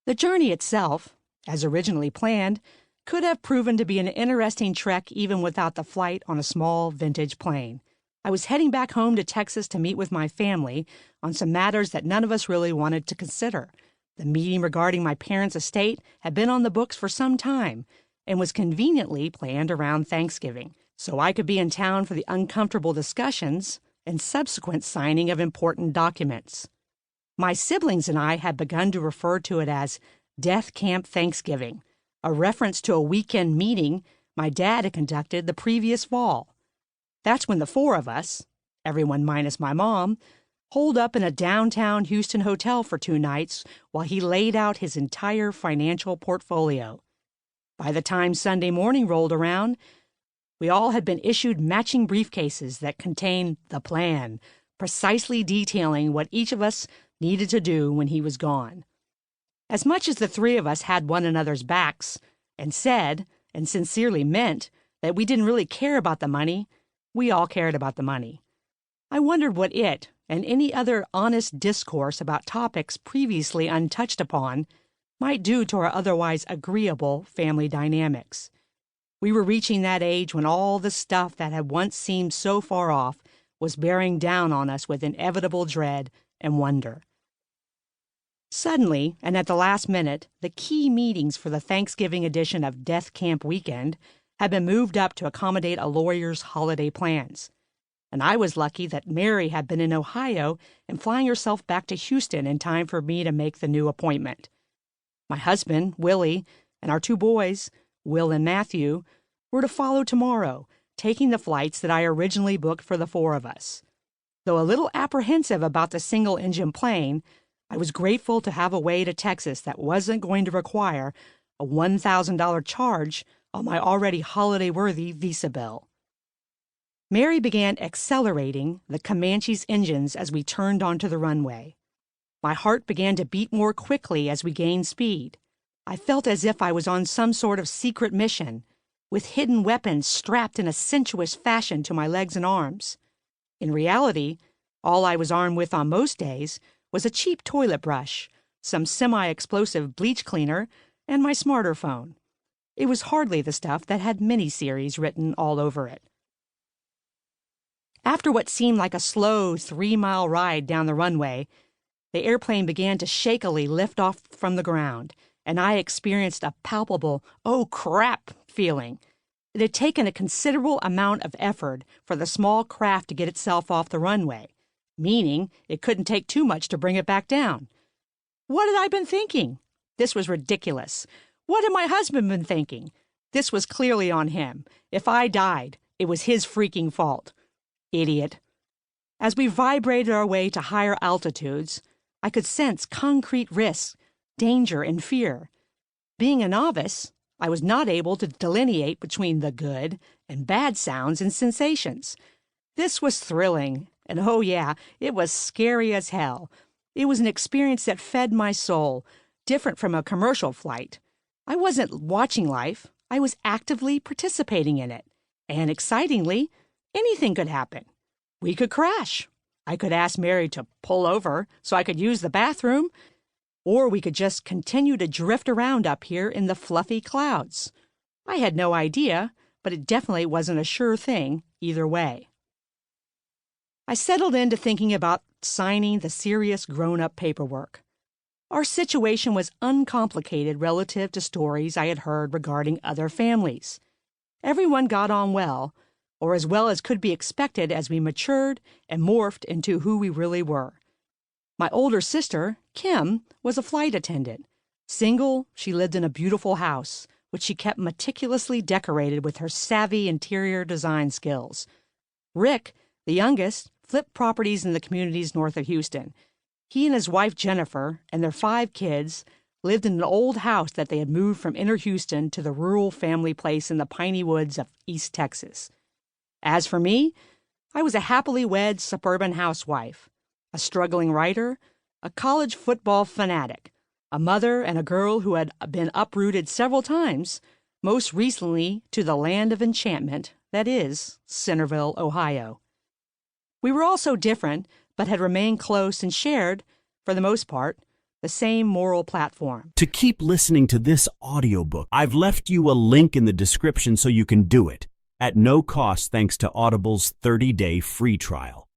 The journey itself, as originally planned, could have proven to be an interesting trek even without the flight on a small vintage plane. I was heading back home to Texas to meet with my family on some matters that none of us really wanted to consider. The meeting regarding my parents' estate had been on the books for some time and was conveniently planned around Thanksgiving, so I could be in town for the uncomfortable discussions and subsequent signing of important documents. My siblings and I had begun to refer to it as Death Camp Thanksgiving, a reference to a weekend meeting my dad had conducted the previous fall. That's when the four of us, everyone minus my mom, holed up in a downtown Houston hotel for 2 nights while he laid out his entire financial portfolio. By the time Sunday morning rolled around, we all had been issued matching briefcases that contained the plan, precisely detailing what each of us needed to do when he was gone. As much as the 3 of us had one another's backs and said, and sincerely meant, that we didn't really care about the money, we all cared about the money. I wondered what it, and any other honest discourse about topics previously untouched upon, might do to our otherwise agreeable family dynamics. We were reaching that age when all the stuff that had once seemed so far off was bearing down on us with inevitable dread and wonder. Suddenly, and at the last minute, the key meetings for the Thanksgiving edition of Death Camp Weekend had been moved up to accommodate a lawyer's holiday plans. And I was lucky that Mary had been in Ohio and flying herself back to Houston in time for me to make the new appointment. My husband, Willie, and our 2 boys, Will and Matthew, were to follow tomorrow, taking the flights that I originally booked for the 4 of us. Though a little apprehensive about the single-engine plane, I was grateful to have a way to Texas that wasn't going to require a $1,000 charge on my already holiday-worthy Visa bill. Mary began accelerating the Comanche's engines as we turned onto the runway. My heart began to beat more quickly as we gained speed. I felt as if I was on some sort of secret mission, with hidden weapons strapped in a sensuous fashion to my legs and arms. In reality, all I was armed with on most days was a cheap toilet brush, some semi-explosive bleach cleaner, and my smarter phone. It was hardly the stuff that had miniseries written all over it. After what seemed like a slow 3-mile ride down the runway, the airplane began to shakily lift off from the ground, and I experienced a palpable, "oh crap" feeling. It had taken a considerable amount of effort for the small craft to get itself off the runway, meaning it couldn't take too much to bring it back down. What had I been thinking? This was ridiculous. What had my husband been thinking? This was clearly on him. If I died, it was his freaking fault. Idiot. As we vibrated our way to higher altitudes, I could sense concrete risks, danger, and fear. Being a novice, I was not able to delineate between the good and bad sounds and sensations. This was thrilling, and oh yeah, it was scary as hell. It was an experience that fed my soul, different from a commercial flight. I wasn't watching life, I was actively participating in it. And excitingly, anything could happen. We could crash. I could ask Mary to pull over so I could use the bathroom, or we could just continue to drift around up here in the fluffy clouds. I had no idea, but it definitely wasn't a sure thing either way. I settled into thinking about signing the serious grown-up paperwork. Our situation was uncomplicated relative to stories I had heard regarding other families. Everyone got on well, or as well as could be expected as we matured and morphed into who we really were. My older sister, Kim, was a flight attendant. Single, she lived in a beautiful house, which she kept meticulously decorated with her savvy interior design skills. Rick, the youngest, flipped properties in the communities north of Houston. He and his wife Jennifer and their 5 kids lived in an old house that they had moved from inner Houston to the rural family place in the piney woods of East Texas. As for me, I was a happily wed suburban housewife, a struggling writer, a college football fanatic, a mother and a girl who had been uprooted several times, most recently to the land of enchantment that is Centerville, Ohio. We were all so different, but had remained close and shared, for the most part, the the same moral platform. To keep listening to this audiobook, I've left you a link in the description so you can do it, at no cost thanks to Audible's 30-day free trial.